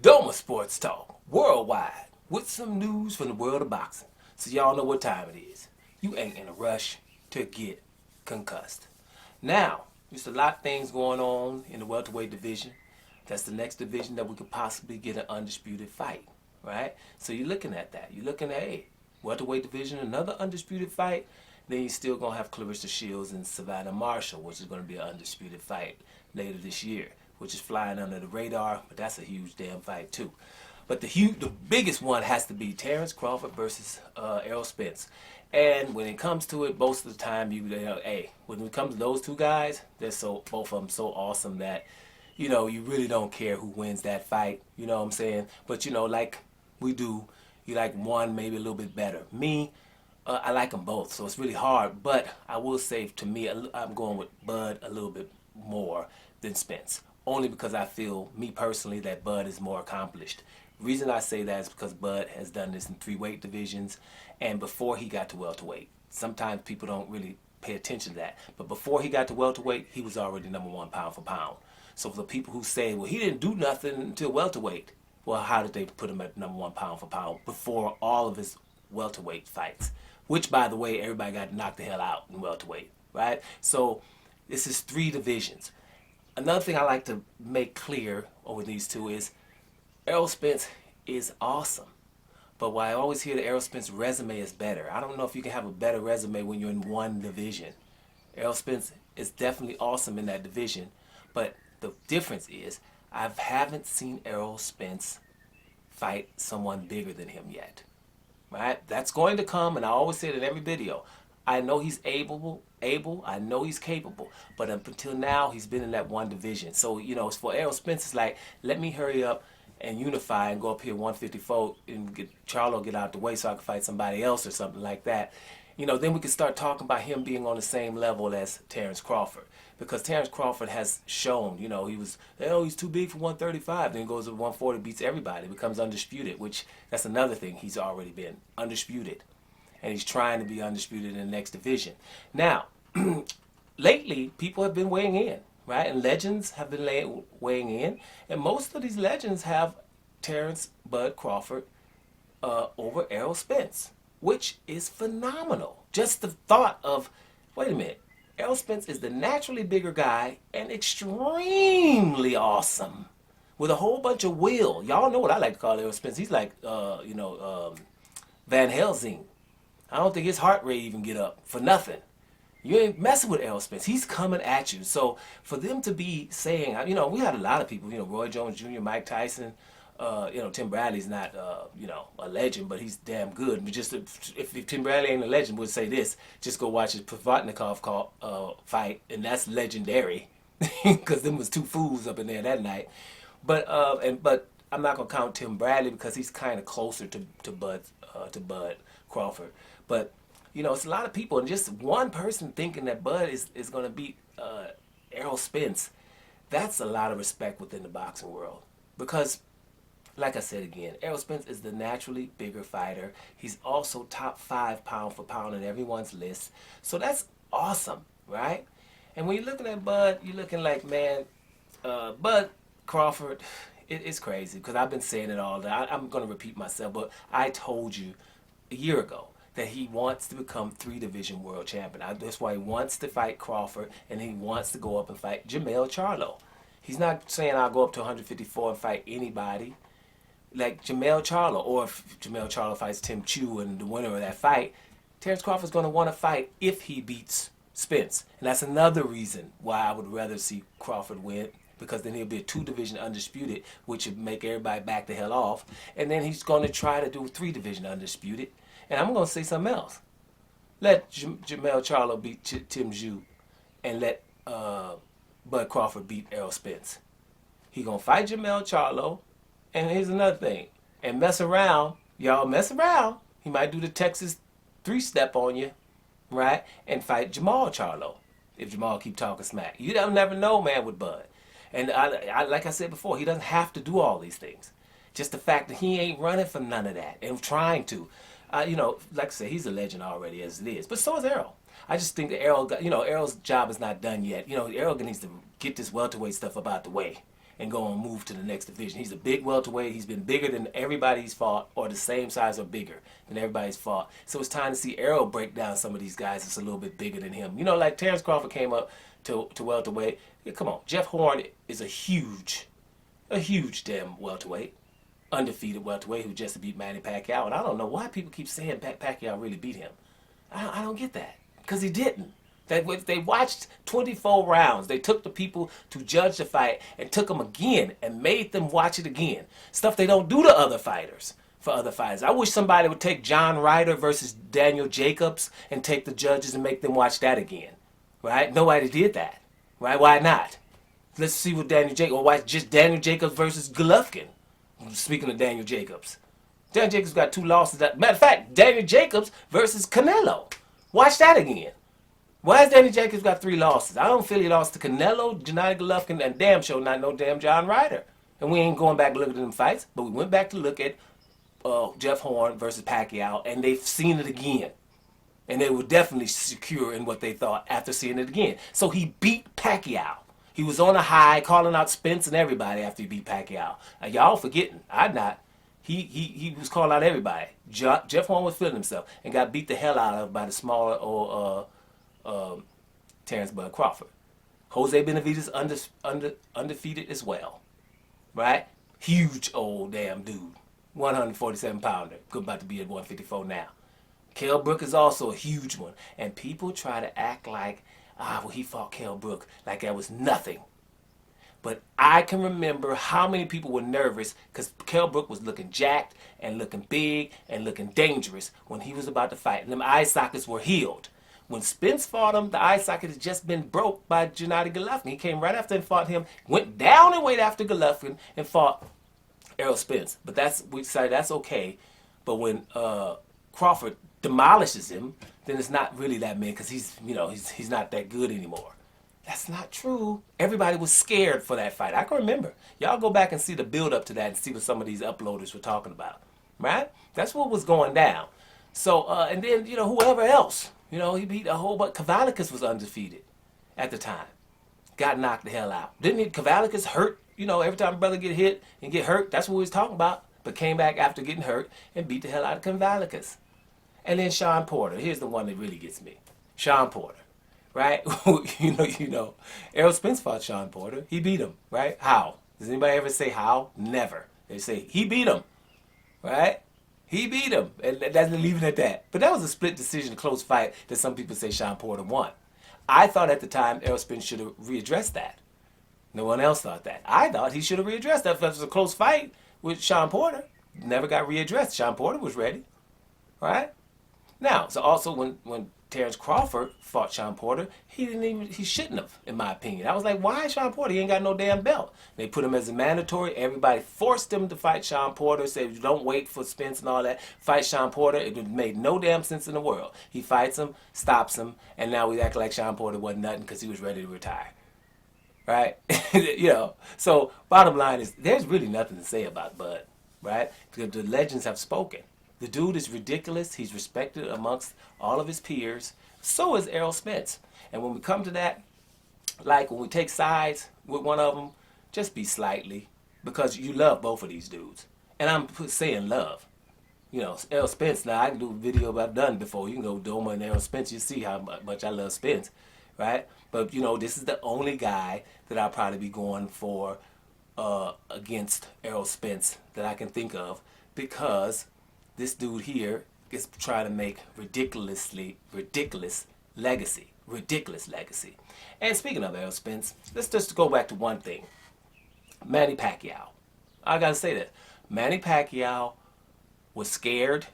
Doma Sports Talk, worldwide, with some news from the world of boxing. So y'all know what time it is. You ain't in a rush to get concussed. Now, there's a lot of things going on in the welterweight division. That's the next division that we could possibly get an undisputed fight, right? So you're looking at that. You're looking at, hey, welterweight division, another undisputed fight. Then you're still going to have Clarissa Shields and Savannah Marshall, which is going to be an undisputed fight later this year, which is flying under the radar, but that's a huge damn fight too. But the biggest one has to be Terence Crawford versus Errol Spence. And when it comes to it, most of the time, hey, when it comes to those two guys, they're both of them so awesome that, you really don't care who wins that fight. You know what I'm saying? But like we do, you like one maybe a little bit better. Me, I like them both, so it's really hard. But I will say, to me, I'm going with Bud a little bit more than Spence. Only because I feel, me personally, that Bud is more accomplished. The reason I say that is because Bud has done this in 3 weight divisions and before he got to welterweight. Sometimes people don't really pay attention to that. But before he got to welterweight, he was already #1 pound for pound. So for the people who say, well, he didn't do nothing until welterweight. Well, how did they put him at #1 pound for pound before all of his welterweight fights? Which, by the way, everybody got knocked the hell out in welterweight, right? So this is 3 divisions. Another thing I like to make clear over these two is Errol Spence is awesome. But why I always hear the Errol Spence resume is better. I don't know if you can have a better resume when you're in one division. Errol Spence is definitely awesome in that division. But the difference is I haven't seen Errol Spence fight someone bigger than him yet. Right? That's going to come, and I always say it in every video. I know he's able, I know he's capable, but up until now, he's been in that one division. So, it's for Errol Spence, it's like, let me hurry up and unify and go up here 154 and get Charlo get out the way so I can fight somebody else or something like that. Then we can start talking about him being on the same level as Terence Crawford. Because Terence Crawford has shown, he's too big for 135. Then he goes to 140, beats everybody, becomes undisputed, which that's another thing. He's already been undisputed. And he's trying to be undisputed in the next division. Now, lately, people have been weighing in, right? And legends have been weighing in. And most of these legends have Terence Bud Crawford over Errol Spence, which is phenomenal. Just the thought of, wait a minute, Errol Spence is the naturally bigger guy and extremely awesome with a whole bunch of will. Y'all know what I like to call Errol Spence. He's like, Van Helsing. I don't think his heart rate even get up for nothing. You ain't messing with Errol Spence. He's coming at you. So for them to be saying, we had a lot of people, Roy Jones Jr., Mike Tyson, Tim Bradley's not, a legend, but he's damn good. Just if Tim Bradley ain't a legend, we'll say this: just go watch his Provodnikov fight, and that's legendary, because them was 2 fools up in there that night. But I'm not gonna count Tim Bradley because he's kind of closer to Bud Crawford. But it's a lot of people, and just one person thinking that Bud is gonna beat Errol Spence. That's a lot of respect within the boxing world, because, like I said again, Errol Spence is the naturally bigger fighter. He's also top 5 pound for pound in everyone's list. So that's awesome, right? And when you're looking at Bud, you're looking like, man, Bud Crawford, it's crazy, because I've been saying it all day. I'm going to repeat myself, but I told you a year ago that he wants to become 3-division world champion. That's why he wants to fight Crawford, and he wants to go up and fight Jermell Charlo. He's not saying I'll go up to 154 and fight anybody like Jermell Charlo, or if Jermell Charlo fights Tim Chu and the winner of that fight, Terence Crawford's going to want to fight if he beats Spence. And that's another reason why I would rather see Crawford win, because then he'll be a 2-division undisputed, which would make everybody back the hell off. And then he's going to try to do a 3-division undisputed. And I'm going to say something else. Let Jermell Charlo beat Tim Chu, and let Bud Crawford beat Errol Spence. He's going to fight Jermell Charlo. And here's another thing. And mess around. Y'all mess around. He might do the Texas 3-step on you, right? And fight Jamal Charlo, if Jamal keep talking smack. You don't never know, man, with Bud. And I like I said before, he doesn't have to do all these things. Just the fact that he ain't running from none of that and trying to. Like I said, he's a legend already as it is. But so is Errol. I just think that Errol, Errol's job is not done yet. Errol needs to get this welterweight stuff up out the way. and go and move to the next division. He's a big welterweight. He's been bigger than everybody he's fought, or the same size or bigger than everybody's fought. So it's time to see Errol break down some of these guys that's a little bit bigger than him. You know, like Terence Crawford came up to welterweight. Yeah, come on, Jeff Horn is a huge damn welterweight. Undefeated welterweight who just beat Manny Pacquiao. And I don't know why people keep saying Pacquiao really beat him. I don't get that. Because he didn't. They watched 24 rounds. They took the people to judge the fight and took them again and made them watch it again. Stuff they don't do to other fighters. For other fighters, I wish somebody would take John Ryder versus Daniel Jacobs and take the judges and make them watch that again. Right? Nobody did that. Right? Why not? Let's see what Daniel Jacobs, or why just Daniel Jacobs versus Golovkin. Speaking of Daniel Jacobs. Daniel Jacobs got 2 losses. Matter of fact, Daniel Jacobs versus Canelo. Watch that again. Why has Daniel Jacobs got 3 losses? I don't feel he lost to Canelo, Gennady Golovkin, and damn sure not no damn John Ryder. And we ain't going back to look at them fights, but we went back to look at Jeff Horn versus Pacquiao, and they've seen it again. And they were definitely secure in what they thought after seeing it again. So he beat Pacquiao. He was on a high, calling out Spence and everybody after he beat Pacquiao. Y'all forgetting. I'm not. He was calling out everybody. Jeff Horn was feeling himself and got beat the hell out of by the smaller Terence Bud Crawford. Jose Benavidez undefeated as well. Right? Huge old damn dude. 147 pounder. About to be at 154 now. Kell Brook is also a huge one. And people try to act like, well, he fought Kell Brook like that was nothing. But I can remember how many people were nervous because Kell Brook was looking jacked and looking big and looking dangerous when he was about to fight. And them eye sockets were healed. When Spence fought him, the eye socket had just been broke by Gennady Golovkin. He came right after and fought him, went down and went after Golovkin and fought Errol Spence. But we say that's okay. But when Crawford demolishes him, then it's not really that man because he's not that good anymore. That's not true. Everybody was scared for that fight. I can remember. Y'all go back and see the build up to that and see what some of these uploaders were talking about. Right? That's what was going down. So, and then, whoever else, he beat a whole bunch. Cavalicus was undefeated at the time. Got knocked the hell out. Didn't Cavalicus hurt? Every time a brother get hit and get hurt, that's what we was talking about. But came back after getting hurt and beat the hell out of Cavalicus. And then Sean Porter. Here's the one that really gets me. Sean Porter. Right? Errol Spence fought Sean Porter. He beat him. Right? How? Does anybody ever say how? Never. They say he beat him. Right? He beat him. And that's leave it at that. But that was a split decision, a close fight that some people say Sean Porter won. I thought at the time Errol Spence should have readdressed that. No one else thought that. I thought he should have readdressed that. If it was a close fight with Sean Porter, never got readdressed. Sean Porter was ready. Right? Now, so also when Terence Crawford fought Sean Porter, he shouldn't have, in my opinion. I was like, why Sean Porter? He ain't got no damn belt. They put him as a mandatory. Everybody forced him to fight Sean Porter, said, don't wait for Spence and all that. Fight Sean Porter. It made no damn sense in the world. He fights him, stops him, and now we act like Sean Porter wasn't nothing because he was ready to retire. Right? So bottom line is, there's really nothing to say about Bud. Right? Because the legends have spoken. The dude is ridiculous. He's respected amongst all of his peers. So is Errol Spence. And when we come to that, like when we take sides with one of them, just be slightly. Because you love both of these dudes. And I'm saying love. Errol Spence, now I can do a video I've done before. You can go Doma and Errol Spence. You see how much I love Spence. Right? But, this is the only guy that I'll probably be going for against Errol Spence that I can think of. Because this dude here is trying to make ridiculous legacy. And speaking of Errol Spence, let's just go back to one thing. Manny Pacquiao. I gotta say that. Manny Pacquiao was scared.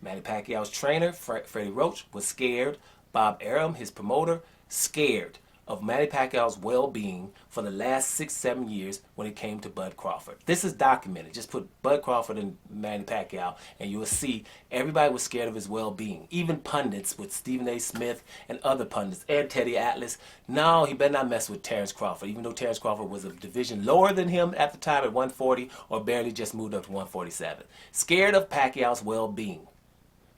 Manny Pacquiao's trainer, Freddie Roach, was scared. Bob Arum, his promoter, scared of Manny Pacquiao's well-being for the last 6-7 years when it came to Bud Crawford. This is documented. Just put Bud Crawford and Manny Pacquiao and you will see everybody was scared of his well-being. Even pundits with Stephen A. Smith and other pundits and Teddy Atlas. No, he better not mess with Terence Crawford, even though Terence Crawford was a division lower than him at the time at 140 or barely just moved up to 147. Scared of Pacquiao's well-being.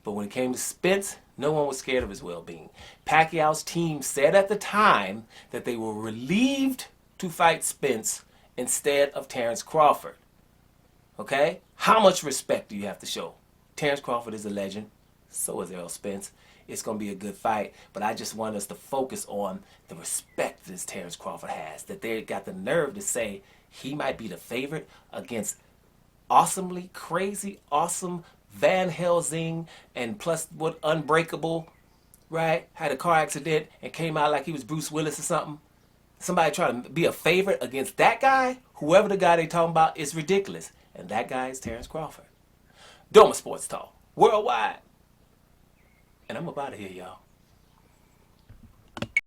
But when it came to Spence, no one was scared of his well-being. Pacquiao's team said at the time that they were relieved to fight Spence instead of Terence Crawford. Okay? How much respect do you have to show? Terence Crawford is a legend. So is Errol Spence. It's going to be a good fight, but I just want us to focus on the respect that Terence Crawford has, that they got the nerve to say he might be the favorite against awesomely crazy, awesome Van Helsing, and plus what Unbreakable, right? Had a car accident and came out like he was Bruce Willis or something. Somebody trying to be a favorite against that guy, whoever the guy they talking about, is ridiculous. And that guy is Terence Crawford. Doma Sports Talk, worldwide. And I'm about to hear y'all.